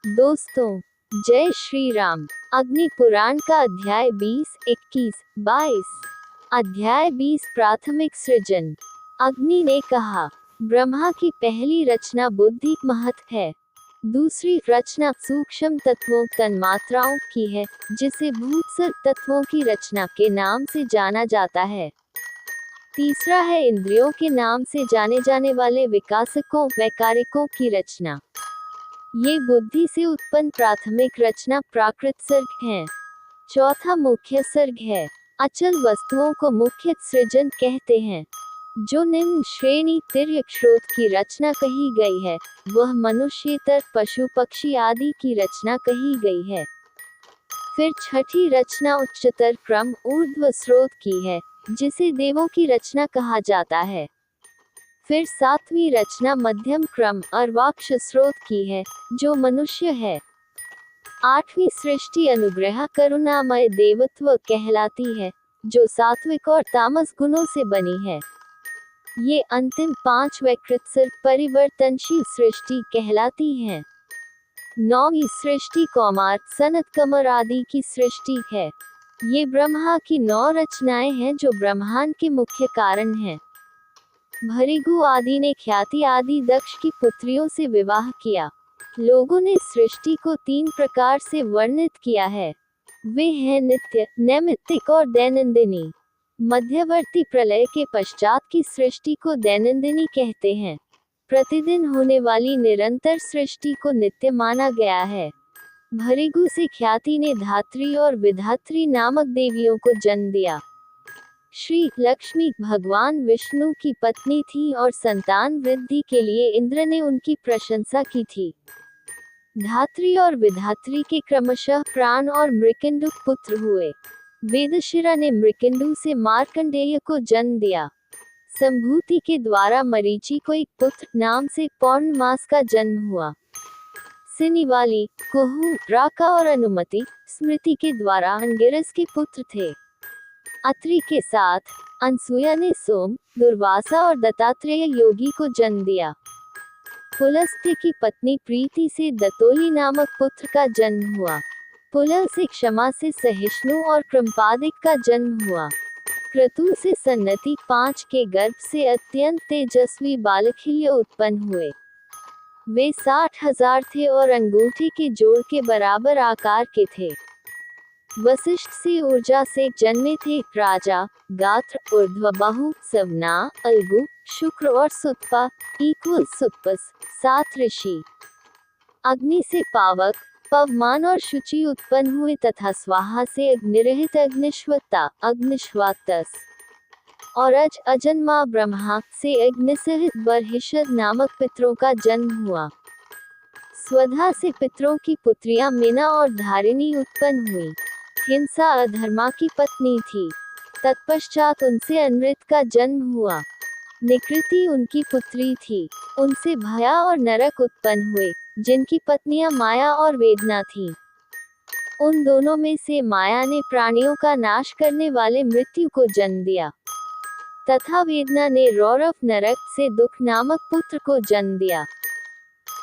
दोस्तों, जय श्री राम। अग्नि पुराण का अध्याय 20, 21, 22। अध्याय 20 प्राथमिक सृजन। अग्नि ने कहा, ब्रह्मा की पहली रचना बुद्धि महत है। दूसरी रचना सूक्ष्म तत्वों तन्मात्राओं की है, जिसे भूतसर तत्वों की रचना के नाम से जाना जाता है। तीसरा है इंद्रियों के नाम से जाने जाने वाले विकासकों वैकारिकों की रचना। ये बुद्धि से उत्पन्न प्राथमिक रचना प्राकृत सर्ग है। चौथा मुख्य सर्ग है। अचल वस्तुओं को मुख्य सृजन कहते हैं। जो निम्न श्रेणी तिर्यक स्रोत की रचना कही गई है, वह मनुष्येतर पशु पक्षी आदि की रचना कही गई है। फिर छठी रचना उच्चतर क्रम ऊर्ध्व स्रोत की है, जिसे देवों की रचना कहा जाता है। फिर सातवीं रचना मध्यम क्रम अर्वाक्ष स्रोत की है, जो मनुष्य है। आठवीं सृष्टि अनुग्रह करुणामय देवत्व कहलाती है, जो सात्विक और तामस गुणों से बनी है। ये अंतिम पांच वैकृतसर परिवर्तनशील सृष्टि कहलाती हैं। नौवीं सृष्टि कौमार सनत कमर आदि की सृष्टि है। ये ब्रह्मा की 9 रचनाएं हैं, जो ब्रह्मांड के मुख्य कारण हैं। भृगु आदि ने ख्याति आदि दक्ष की पुत्रियों से विवाह किया। लोगों ने सृष्टि को 3 प्रकार से वर्णित किया है। वे हैं नित्य, नैमित्तिक और दैनंदिनी। मध्यवर्ती प्रलय के पश्चात की सृष्टि को दैनंदिनी कहते हैं। प्रतिदिन होने वाली निरंतर सृष्टि को नित्य माना गया है। भृगु से ख्याति ने धात्री और विधात्री नामक देवियों को जन्म दिया। श्री लक्ष्मी भगवान विष्णु की पत्नी थी और संतान वृद्धि के लिए इंद्र ने उनकी प्रशंसा की थी। धात्री और विधात्री के क्रमशः प्राण और मृकंडु पुत्र हुए। वेदशिरा ने मृकंडु से मार्कंडेय को जन्म दिया। संभूति के द्वारा मरीचि को एक पुत्र नाम से पौर्णमास का जन्म हुआ। सिनिवाली, कुहू, राका और अनुमति स्मृति के द्वारा अंगिरस के पुत्र थे। अत्रि के साथ अनसुया ने सोम, दुर्वासा और दत्तात्रेय योगी को जन्म दिया। पुलस्त्य की पत्नी प्रीति से दतोली नामक पुत्र का जन्म हुआ। पुलह से क्षमा से सहिष्णु और क्रमपादिक का जन्म हुआ। क्रतु से सन्नति 5 के गर्भ से अत्यंत तेजस्वी बालखिल्य उत्पन्न हुए। वे 60,000 थे और अंगूठे के जोड़ के बराबर आकार के थे। वशिष्ठ से ऊर्जा से जन्मे थे राजा, गात्र, ऊर्ध्वबाहु, सवना, अलगु, शुक्र और सुत्पा इक्वल सुत्पस 7 ऋषि। अग्नि से पावक, पवमान और शुचि उत्पन्न हुए तथा स्वाहा से अग्निरहित अग्निश्वत्ता अग्निश्वातस और अजन्मा ब्रह्मा से अग्निसहित बर्हिषद नामक पितरों का जन्म हुआ। स्वधा से पितरों की पुत्रियां मीना और धारिणी उत्पन्न हुई। हिंसा अधर्मा की पत्नी थी। तत्पश्चात उनसे अनृत का जन्म हुआ। निकृति उनकी पुत्री थी। उनसे भया और नरक उत्पन्न हुए, जिनकी पत्नियां माया और वेदना थीं। उन दोनों में से माया ने प्राणियों का नाश करने वाले मृत्यु को जन्म दिया, तथा वेदना ने रौरव नरक से दुख नामक पुत्र को जन्म दिया।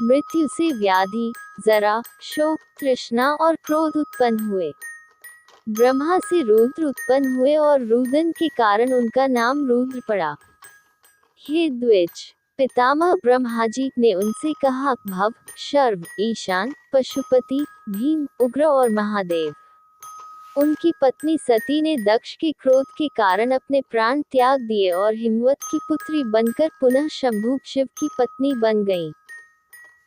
मृत्यु से व्याधि, जरा, शोक, तृष्णा और क्रोध उत्पन्न हुए। ब्रह्मा से रुद्र उत्पन्न हुए और रुदन के कारण उनका नाम रुद्र पड़ा। हे द्विज, पितामह ब्रह्माजी ने उनसे कहा, भव, शर्व, ईशान, पशुपति, भीम, उग्र और महादेव। उनकी पत्नी सती ने दक्ष के क्रोध के कारण अपने प्राण त्याग दिए और हिमवत की पुत्री बनकर पुनः शंभु शिव की पत्नी बन गईं।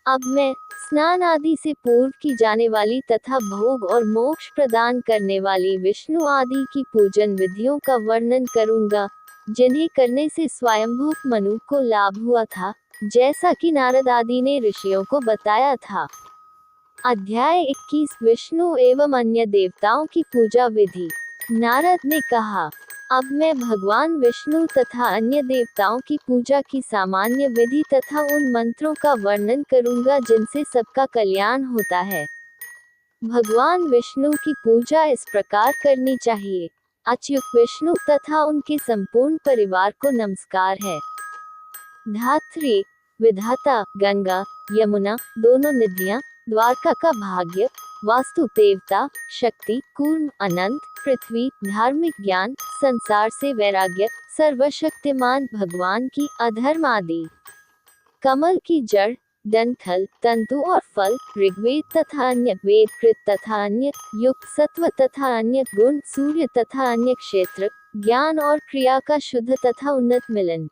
अब मैं स्नान आदि से पूर्व की जाने वाली तथा भोग और मोक्ष प्रदान करने वाली विष्णु आदि की पूजन विधियों का वर्णन करूंगा, जिन्हें करने से स्वयंभू मनु को लाभ हुआ था, जैसा कि नारद आदि ने ऋषियों को बताया था। अध्याय 21 विष्णु एवं अन्य देवताओं की पूजा विधि। नारद ने कहा, अब मैं भगवान विष्णु तथा अन्य देवताओं की पूजा की सामान्य विधि तथा उन मंत्रों का वर्णन करूंगा जिनसे सबका कल्याण होता है। भगवान विष्णु की पूजा इस प्रकार करनी चाहिए। अच्युत विष्णु तथा उनके संपूर्ण परिवार को नमस्कार है। धात्री, विधाता, गंगा, यमुना, दोनों नदियां, द्वारका का भाग्य, वास्तु देवता, शक्ति, कूर्म, अनंत, पृथ्वी, धार्मिक ज्ञान, संसार से वैराग्य, सर्वशक्तिमान भगवान की अधर्म आदि। कमल की जड़, डंठल, तंतु और फल, ऋग्वेद तथा अन्य वेदकृत तथा अन्य युक्त, सत्व तथा अन्य गुण, सूर्य तथा अन्य क्षेत्र, ज्ञान और क्रिया का शुद्ध तथा उन्नत मिलन।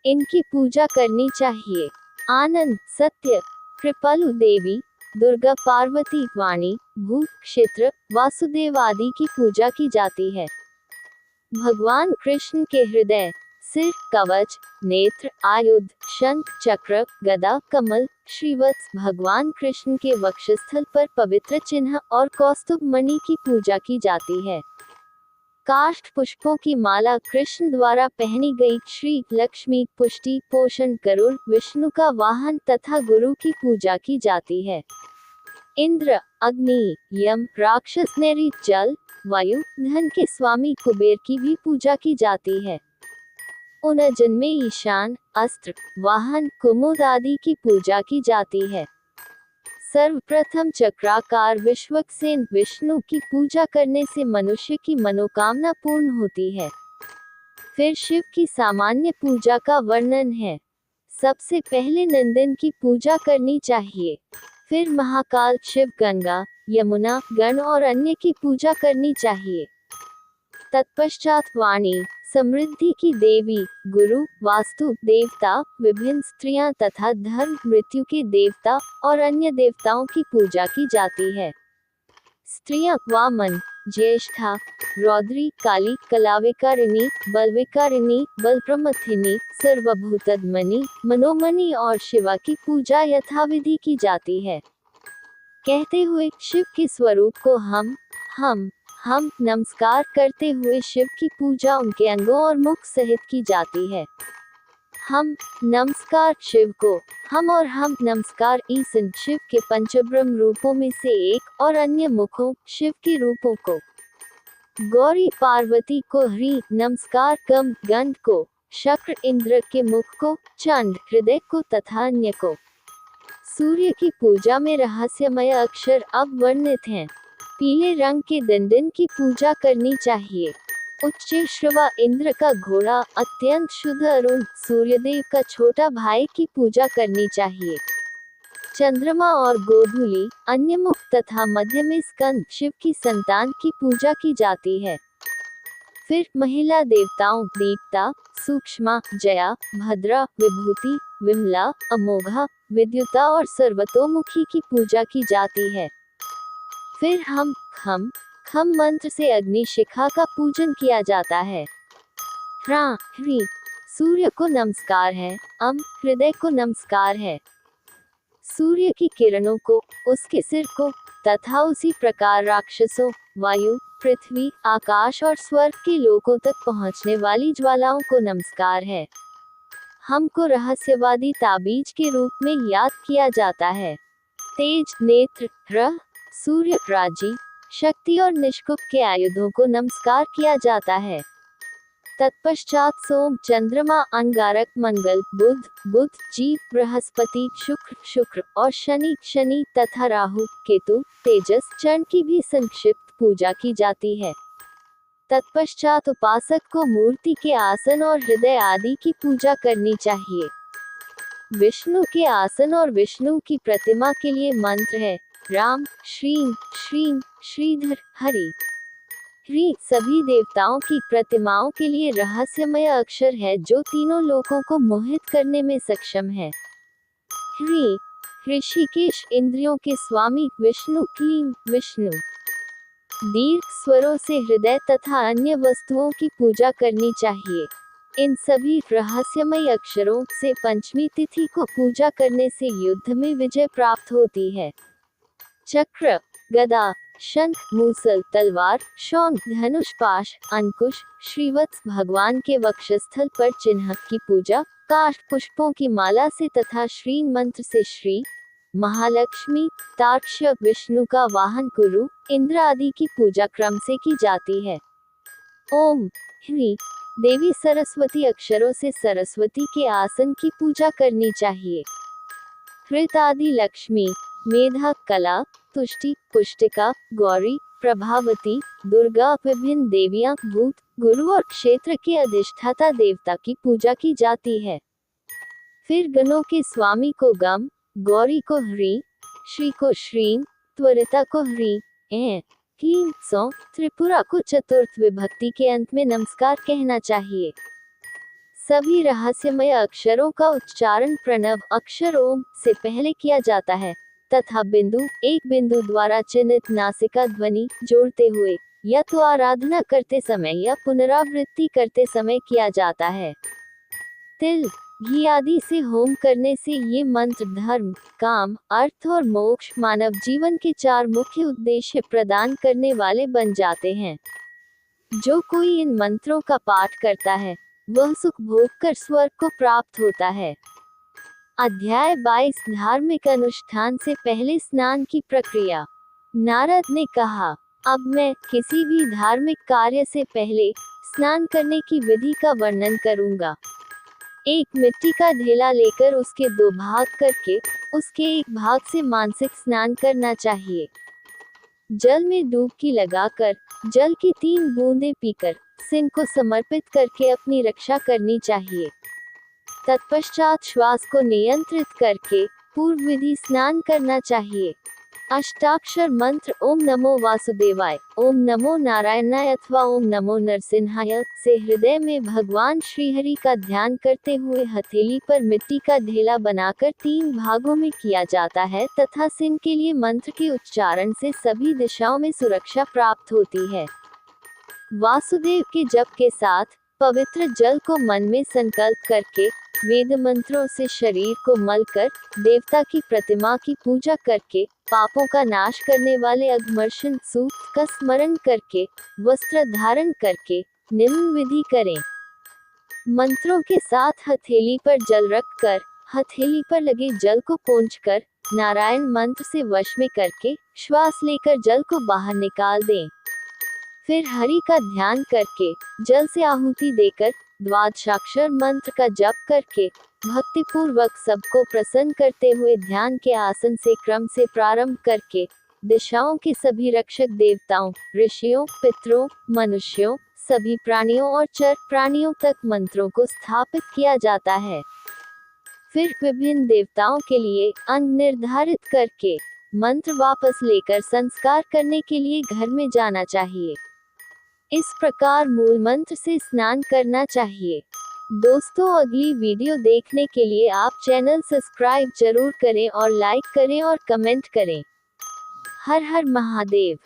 इनकी पूजा करनी चाहिए। आनंद, सत्य, कृपालु देवी, दुर्गा, पार्वती, वाणी, भूत, क्षेत्र, वासुदेव आदि की पूजा की जाती है। भगवान कृष्ण के हृदय, सिर, कवच, नेत्र, आयुध, शंख, चक्र, गदा, कमल, श्रीवत्स, भगवान कृष्ण के वक्षस्थल पर पवित्र चिन्ह और कौस्तुभ मणि की पूजा की जाती है। काष्ठ पुष्पों की माला कृष्ण द्वारा पहनी गई, श्री लक्ष्मी, पुष्टि, पोषण, गरुड़, विष्णु का वाहन तथा गुरु की पूजा की जाती है। इंद्र, अग्नि, यम, राक्षस, नैरी, जल, वायु, धन के स्वामी कुबेर की भी पूजा की जाती है। उनजन में ईशान, अस्त्र, वाहन, कुमुद आदि की पूजा की जाती है। सर्वप्रथम चक्राकार विश्वक्सेन विष्णु की पूजा करने से मनुष्य की मनोकामना पूर्ण होती है। फिर शिव की सामान्य पूजा का वर्णन है। सबसे पहले नंदन की पूजा करनी चाहिए। फिर महाकाल, शिव, गंगा, यमुना, गण और अन्य की पूजा करनी चाहिए। तत्पश्चात वाणी, समृद्धि की देवी, गुरु, वास्तु देवता, विभिन्न स्त्रियां तथा धर्म, मृत्यु के देवता और अन्य देवताओं की पूजा की जाती है। स्त्रियां वामन, ज्येष्ठा, रौद्री, काली, कलाविकारिणी, बलविकारिणी, बलप्रमथिनी, सर्वभूतदमनी, मनोमनी और शिवा की पूजा यथाविधि की जाती है। कहते हुए शिव के स्वरूप को हम नमस्कार करते हुए शिव की पूजा उनके अंगों और मुख सहित की जाती है। हम नमस्कार शिव को, हम नमस्कार ईसन शिव के पंचब्रह्म रूपों में से एक और अन्य मुखों शिव के रूपों को। गौरी पार्वती को हरि नमस्कार, कम गंध को, शक्र इंद्र के मुख को, चंड हृदय को तथा अन्य को। सूर्य की पूजा में रहस्यमय अक्षर अब वर्णित हैं। पीले रंग के दंडन की पूजा करनी चाहिए। उच्च श्रवा इंद्र का घोड़ा, अत्यंत शुद्ध अरुण सूर्यदेव का छोटा भाई की पूजा करनी चाहिए। चंद्रमा और गोधूली, अन्य मुख तथा मध्य में स्कंद शिव की संतान की पूजा की जाती है। फिर महिला देवताओं दीप्ता, सूक्ष्मा, जया, भद्रा, विभूति, विमला, अमोघा, विद्युता और सर्वतोमुखी की पूजा की जाती है। फिर हम खम मंत्र से अग्नि शिखा का पूजन किया जाता है। ह्री सूर्य को नमस्कार है, हृदय को नमस्कार है। सूर्य की किरणों को, उसके सिर को तथा उसी प्रकार राक्षसों, वायु, पृथ्वी, आकाश और स्वर्ग के लोकों तक पहुंचने वाली ज्वालाओं को नमस्कार है। हमको रहस्यवादी ताबीज के रूप में याद किया जाता है। तेज, नेत्र, रह, सूर्य, राजी, शक्ति और निष्कुप के आयुधों को नमस्कार किया जाता है। तत्पश्चात सोम, चंद्रमा, अंगारक, मंगल, बुध, जीव, बृहस्पति, शुक्र और शनि तथा राहु, केतु, तेजस, चंड की भी संक्षिप्त पूजा की जाती है। तत्पश्चात उपासक को मूर्ति के आसन और हृदय आदि की पूजा करनी चाहिए। विष्णु के आसन और विष्णु की प्रतिमा के लिए मंत्र है राम, श्रीं, श्रीं, श्रीधर, हरि। ह्री सभी देवताओं की प्रतिमाओं के लिए रहस्यमय अक्षर है जो तीनों लोकों को मोहित करने में सक्षम है। ह्री ऋषिकेश, इंद्रियों के स्वामी विष्णु, क्लीं, विष्णु। दीर्घ स्वरों से हृदय तथा अन्य वस्तुओं की पूजा करनी चाहिए। इन सभी रहस्यमय अक्षरों से पंचमी तिथि को पूजा करने से युद्ध में विजय प्राप्त होती है। चक्र, गदा, शंख, मूसल, तलवार, शौंक, धनुष, पाश, अंकुश, श्रीवत्स, भगवान के वक्षस्थल पर चिन्ह की पूजा काष्ठ पुष्पों की माला से तथा श्री मंत्र से श्री, महालक्ष्मी, ताक्ष, विष्णु का वाहन गुरु, इंद्र आदि की पूजा क्रम से की जाती है। ओम ह्री देवी सरस्वती अक्षरों से सरस्वती के आसन की पूजा करनी चाहिए। हृत आदि लक्ष्मी, मेधा, कला, तुष्टि, पुष्टिका, गौरी, प्रभावती, दुर्गा, विभिन्न देवियां, भूत, गुरु और क्षेत्र के अधिष्ठाता देवता की पूजा की जाती है। फिर गणों के स्वामी को गम, गौरी को ह्रीं, श्री को श्रीं, त्वरिता को ह्रीं, ऐं, क्लीं, सौं, त्रिपुरा को चतुर्थ विभक्ति के अंत में नमस्कार कहना चाहिए। सभी रहस्यमय अक्षरों का उच्चारण प्रणव अक्षर ओम से पहले किया जाता है तथा एक बिंदु द्वारा चिन्हित नासिका ध्वनि जोड़ते हुए या तो आराधना करते समय या पुनरावृत्ति करते समय किया जाता है। तिल, घी आदि से होम करने से ये मंत्र धर्म, काम, अर्थ और मोक्ष मानव जीवन के 4 मुख्य उद्देश्य प्रदान करने वाले बन जाते हैं। जो कोई इन मंत्रों का पाठ करता है वह सुख भोग कर स्वर्ग को प्राप्त होता है। अध्याय 22 धार्मिक अनुष्ठान से पहले स्नान की प्रक्रिया। नारद ने कहा, अब मैं किसी भी धार्मिक कार्य से पहले स्नान करने की विधि का वर्णन करूंगा। एक मिट्टी का ढेला लेकर उसके 2 भाग करके उसके एक भाग से मानसिक स्नान करना चाहिए। जल में डुबकी लगाकर जल की 3 बूंदें पीकर सिंह को समर्पित करके अपनी रक्षा करनी चाहिए। तत्पश्चात श्वास को नियंत्रित करके पूर्व विधि स्नान करना चाहिए। अष्टाक्षर मंत्र ओम नमो वासुदेवाय, ओम नमो नारायणाय अथवा ओम नमो नरसिंहाय से हृदय में भगवान श्रीहरि का ध्यान करते हुए हथेली पर मिट्टी का ढेला बनाकर 3 भागों में किया जाता है तथा सिंह के लिए मंत्र के उच्चारण से सभी दिशाओं में सुरक्षा प्राप्त होती है। वासुदेव के जप के साथ पवित्र जल को मन में संकल्प करके वेद मंत्रों से शरीर को मलकर देवता की प्रतिमा की पूजा करके पापों का नाश करने वाले अघमर्षण सूक्त का स्मरण करके वस्त्र धारण करके निम्न विधि करें। मंत्रों के साथ हथेली पर जल रखकर हथेली पर लगे जल को पोंछकर नारायण मंत्र से वश में करके श्वास लेकर जल को बाहर निकाल दें। फिर हरि का ध्यान करके जल से आहुति देकर द्वादशाक्षर मंत्र का जप करके भक्तिपूर्वक सबको प्रसन्न करते हुए ध्यान के आसन से क्रम से प्रारंभ करके दिशाओं के सभी रक्षक देवताओं, ऋषियों, पितरों, मनुष्यों, सभी प्राणियों और चर प्राणियों तक मंत्रों को स्थापित किया जाता है। फिर विभिन्न देवताओं के लिए अंग निर्धारित करके मंत्र वापस लेकर संस्कार करने के लिए घर में जाना चाहिए। इस प्रकार मूल मंत्र से स्नान करना चाहिए। दोस्तों, अगली वीडियो देखने के लिए आप चैनल सब्सक्राइब जरूर करें और लाइक करें और कमेंट करें। हर हर महादेव।